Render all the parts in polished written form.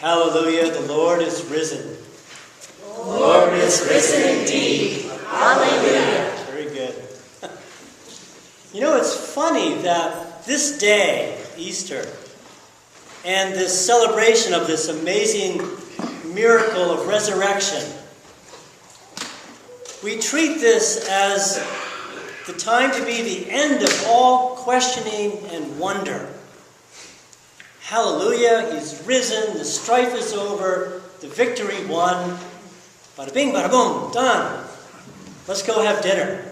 Hallelujah, the Lord is risen. The Lord is risen indeed. Hallelujah. Very good. You know, it's funny that this day, Easter, and this celebration of this amazing miracle of resurrection, we treat this as the time to be the end of all questioning and wonder. Hallelujah, he's risen, the strife is over, the victory won. Bada bing, bada boom, done. Let's go have dinner.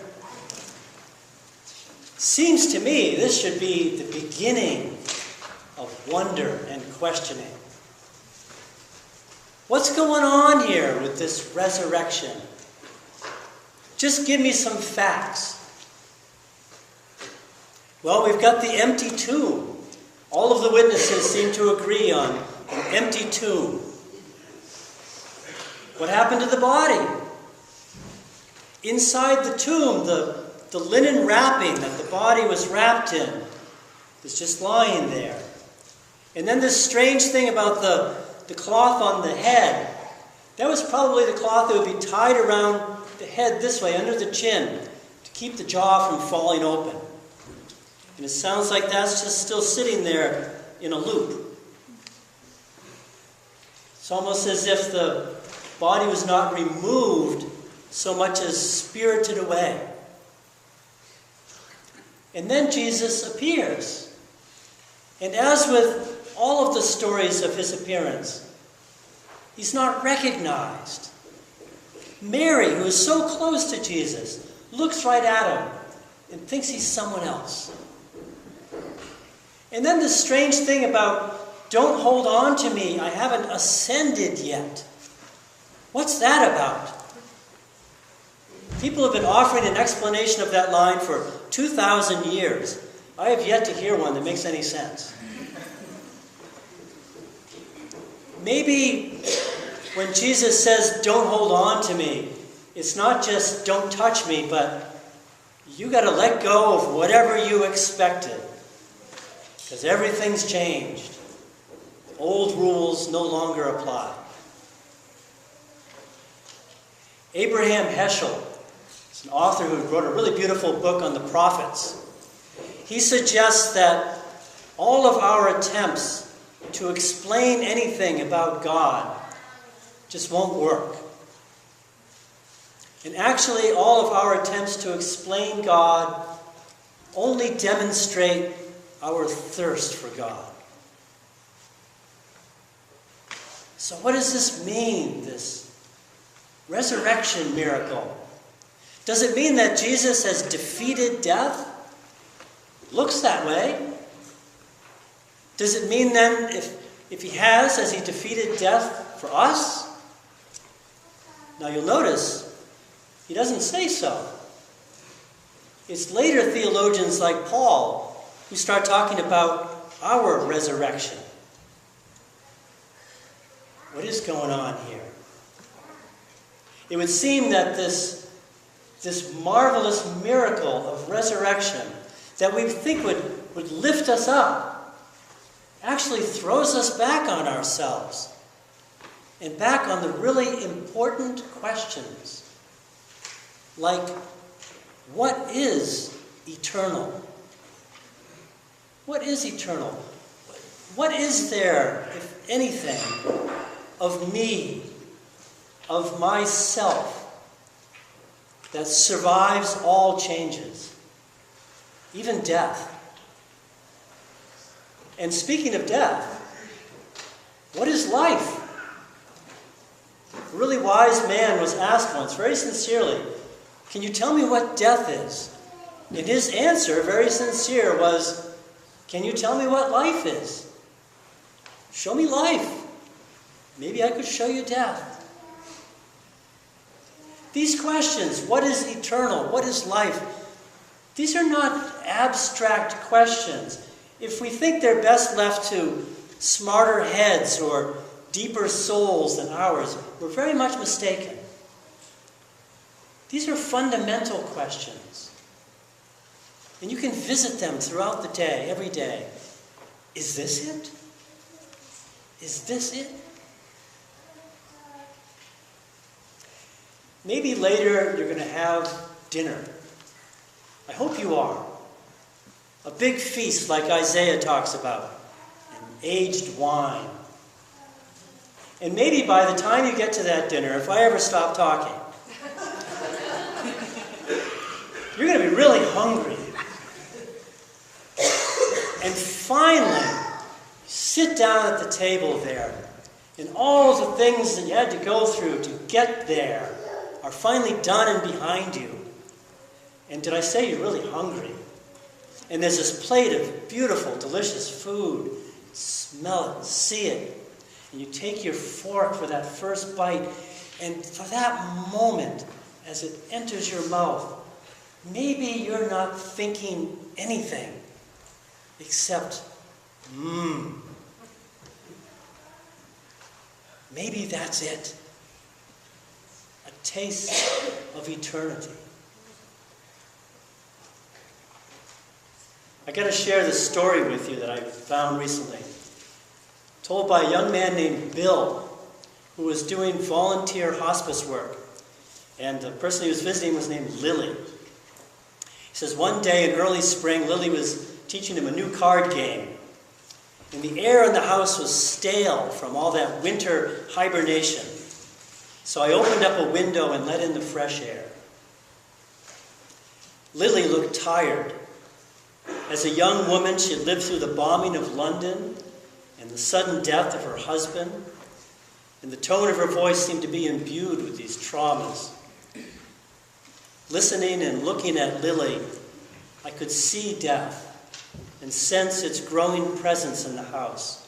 Seems to me this should be the beginning of wonder and questioning. What's going on here with this resurrection? Just give me some facts. Well, we've got the empty tomb. All of the witnesses seem to agree on an empty tomb. What happened to the body? Inside the tomb, the linen wrapping that the body was wrapped in is just lying there. And then this strange thing about the cloth on the head. That was probably the cloth that would be tied around the head this way, under the chin, to keep the jaw from falling open. And it sounds like that's just still sitting there in a loop. It's almost as if the body was not removed so much as spirited away. And then Jesus appears. And as with all of the stories of his appearance, he's not recognized. Mary, who is so close to Jesus, looks right at him and thinks he's someone else. And then this strange thing about, don't hold on to me, I haven't ascended yet. What's that about? People have been offering an explanation of that line for 2,000 years. I have yet to hear one that makes any sense. Maybe when Jesus says, don't hold on to me, it's not just don't touch me, but you got to let go of whatever you expected. Because everything's changed. Old rules no longer apply. Abraham Heschel is an author who wrote a really beautiful book on the prophets. He suggests that all of our attempts to explain anything about God just won't work. And actually, all of our attempts to explain God only demonstrate our thirst for God. So what does this mean, this resurrection miracle? Does it mean that Jesus has defeated death? Looks that way. Does it mean then, if he has he defeated death for us? Now you'll notice, he doesn't say so. It's later theologians like Paul who start talking about our resurrection. What is going on here? It would seem that this marvelous miracle of resurrection that we think would lift us up actually throws us back on ourselves and back on the really important questions. Like, what is eternal? What is eternal? What is there, if anything, of me, of myself, that survives all changes, even death? And speaking of death, what is life? A really wise man was asked once, very sincerely, can you tell me what death is? And his answer, very sincere, was, can you tell me what life is? Show me life. Maybe I could show you death. These questions, what is eternal? What is life? These are not abstract questions. If we think they're best left to smarter heads or deeper souls than ours, we're very much mistaken. These are fundamental questions. And you can visit them throughout the day, every day. Is this it? Is this it? Maybe later you're going to have dinner. I hope you are. A big feast like Isaiah talks about, and aged wine. And maybe by the time you get to that dinner, if I ever stop talking, you're going to be really hungry. And finally, sit down at the table there, and all the things that you had to go through to get there are finally done and behind you. And did I say you're really hungry? And there's this plate of beautiful, delicious food. Smell it, see it. And you take your fork for that first bite. And for that moment, as it enters your mouth, maybe you're not thinking anything except, Maybe that's it. A taste of eternity. I got to share this story with you that I found recently. Told by a young man named Bill, who was doing volunteer hospice work. And the person he was visiting was named Lily. He says one day in early spring, Lily was teaching him a new card game. And the air in the house was stale from all that winter hibernation. So I opened up a window and let in the fresh air. Lily looked tired. As a young woman, she had lived through the bombing of London and the sudden death of her husband, and the tone of her voice seemed to be imbued with these traumas. Listening and looking at Lily, I could see death and sense its growing presence in the house.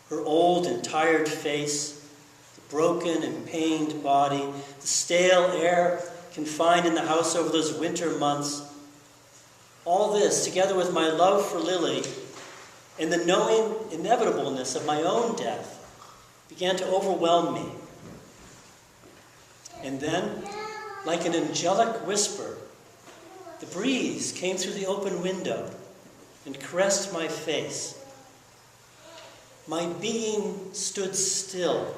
Her old and tired face, the broken and pained body, the stale air confined in the house over those winter months. All this, together with my love for Lily and the knowing inevitableness of my own death, began to overwhelm me. And then, like an angelic whisper, the breeze came through the open window and caressed my face. My being stood still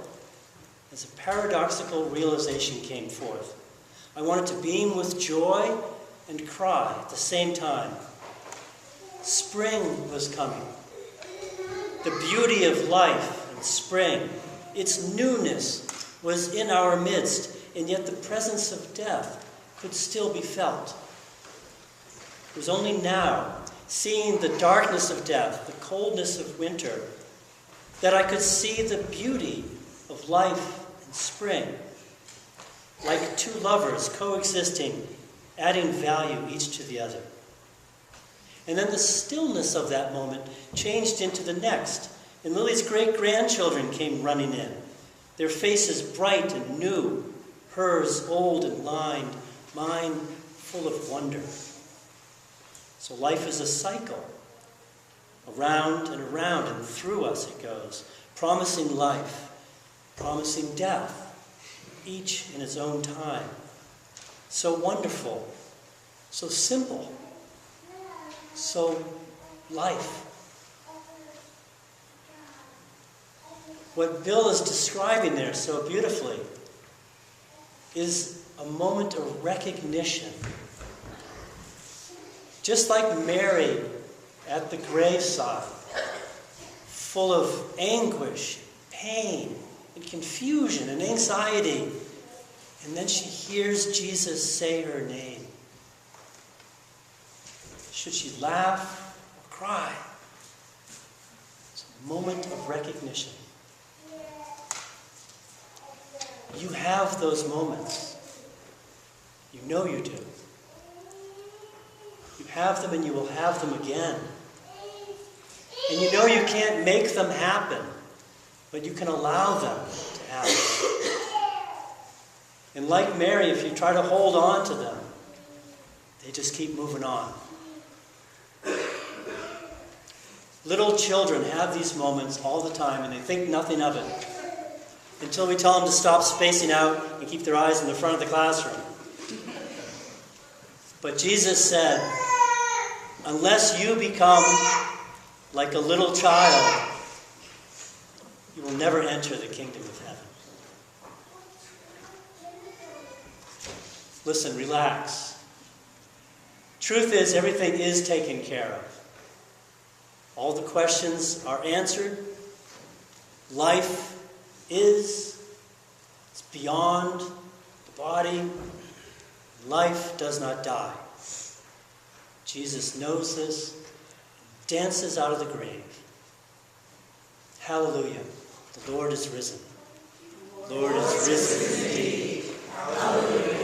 as a paradoxical realization came forth. I wanted to beam with joy and cry at the same time. Spring was coming. The beauty of life in spring, its newness was in our midst, and yet the presence of death could still be felt. It was only now, seeing the darkness of death, the coldness of winter, that I could see the beauty of life in spring. Like two lovers coexisting, adding value each to the other. And then the stillness of that moment changed into the next, and Lily's great-grandchildren came running in, their faces bright and new, hers old and lined, mine full of wonder. So life is a cycle. Around and around and through us it goes, promising life, promising death, each in its own time. So wonderful, so simple, so life. What Bill is describing there so beautifully is a moment of recognition. Just like Mary at the graveside, full of anguish, pain, and confusion and anxiety. And then she hears Jesus say her name. Should she laugh or cry? It's a moment of recognition. You have those moments. You know you do. You have them and you will have them again. And you know you can't make them happen, but you can allow them to happen. And like Mary, if you try to hold on to them, they just keep moving on. Little children have these moments all the time and they think nothing of it until we tell them to stop spacing out and keep their eyes in the front of the classroom. But Jesus said, unless you become like a little child, you will never enter the kingdom of heaven. Listen, relax. Truth is, everything is taken care of. All the questions are answered. Life is. It's beyond the body. Life does not die. Jesus knows this, dances out of the grave. Hallelujah. The Lord is risen. The Lord is risen indeed. Hallelujah.